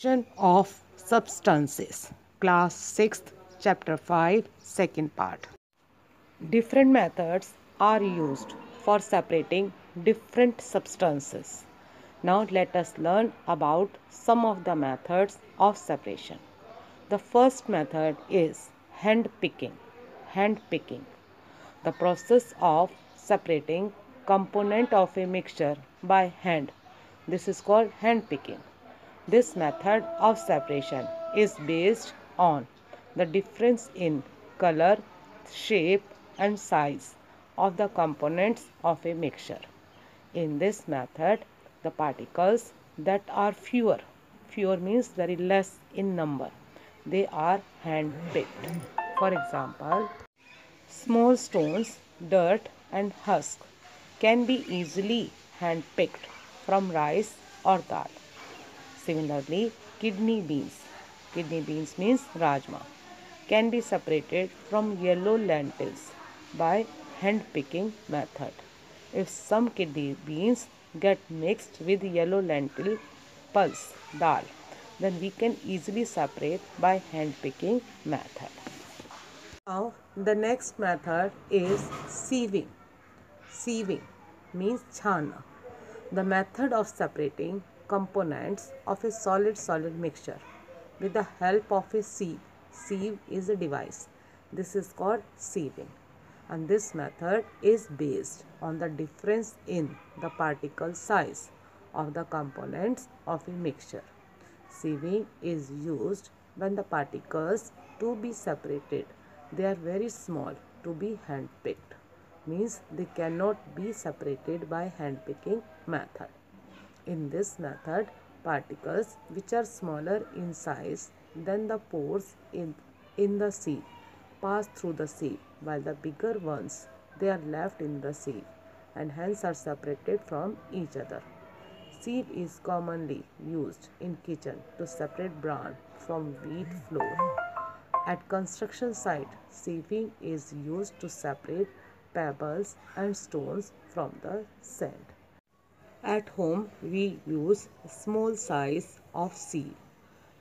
Of substances, class 6th, chapter 5, second part. Different methods are used for separating different substances. Now let us learn about some of the methods of separation. The first method is hand picking. Hand picking. The process of separating component of a mixture by hand. This is called hand picking. This method of separation is based on the difference in color, shape and size of the components of a mixture. In this method, the particles that are fewer means very less in number, they are hand picked. For example, small stones, dirt and husk can be easily hand picked from rice or dal. Similarly, kidney beans means rajma, can be separated from yellow lentils by hand picking method. If some kidney beans get mixed with yellow lentil pulse dal, then we can easily separate by hand picking method. Now, the next method is sieving. Sieving means chhana. The method of separating components of a solid mixture with the help of a sieve. Sieve is a device. This is called sieving. And this method is based on the difference in the particle size of the components of a mixture. Sieving is used when the particles to be separated, they are very small to be hand picked, means they cannot be separated by hand picking method. In this method, particles which are smaller in size than the pores in the sieve pass through the sieve, while the bigger ones they are left in the sieve and hence are separated from each other. Sieve is commonly used in kitchen to separate bran from wheat flour. At construction site, sieving is used to separate pebbles and stones from the sand. At home, we use small size of sieve.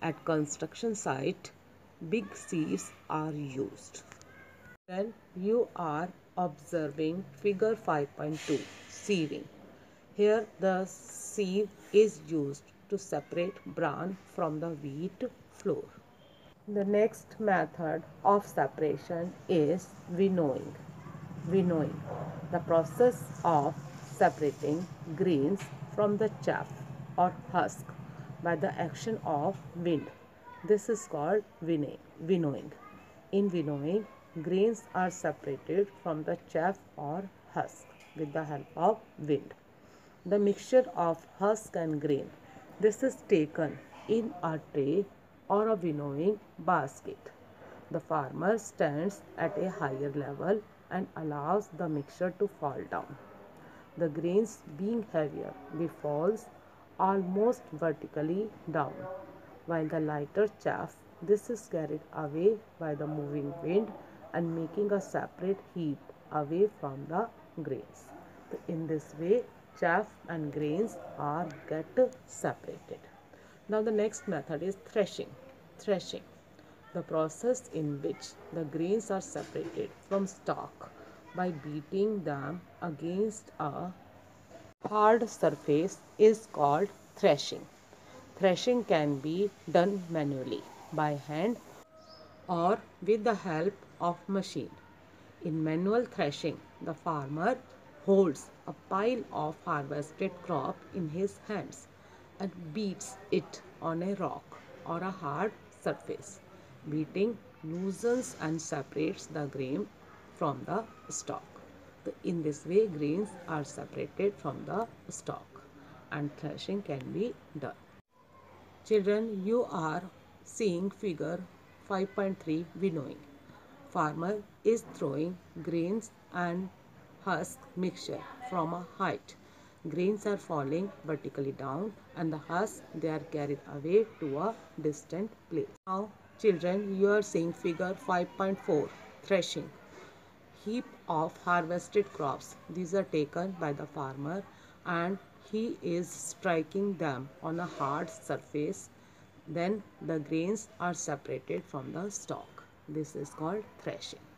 At construction site, big sieves are used. Then you are observing figure 5.2, sieving. Here the sieve is used to separate bran from the wheat flour. The next method of separation is winnowing. Winnowing, the process of separating grains from the chaff or husk by the action of wind. This is called winnowing. In winnowing, grains are separated from the chaff or husk with the help of wind. The mixture of husk and grain, this is taken in a tray or a winnowing basket. The farmer stands at a higher level and allows the mixture to fall down. The grains being heavier, they falls almost vertically down, while the lighter chaff, this is carried away by the moving wind and making a separate heap away from the grains. So in this way, chaff and grains are get separated. Now the next method is threshing. Threshing, the process in which the grains are separated from stalk by beating them against a hard surface is called threshing. Threshing can be done manually by hand or with the help of machine. In manual threshing, the farmer holds a pile of harvested crop in his hands and beats it on a rock or a hard surface. Beating loosens and separates the grain from the stalk. In this way, grains are separated from the stalk and threshing can be done. Children, you are seeing figure 5.3 winnowing. Farmer is throwing grains and husk mixture from a height. Grains are falling vertically down and the husk they are carried away to a distant place. Now children, you are seeing figure 5.4 threshing. Heap of harvested crops. These are taken by the farmer and he is striking them on a hard surface Then the grains are separated from the stalk. This is called threshing.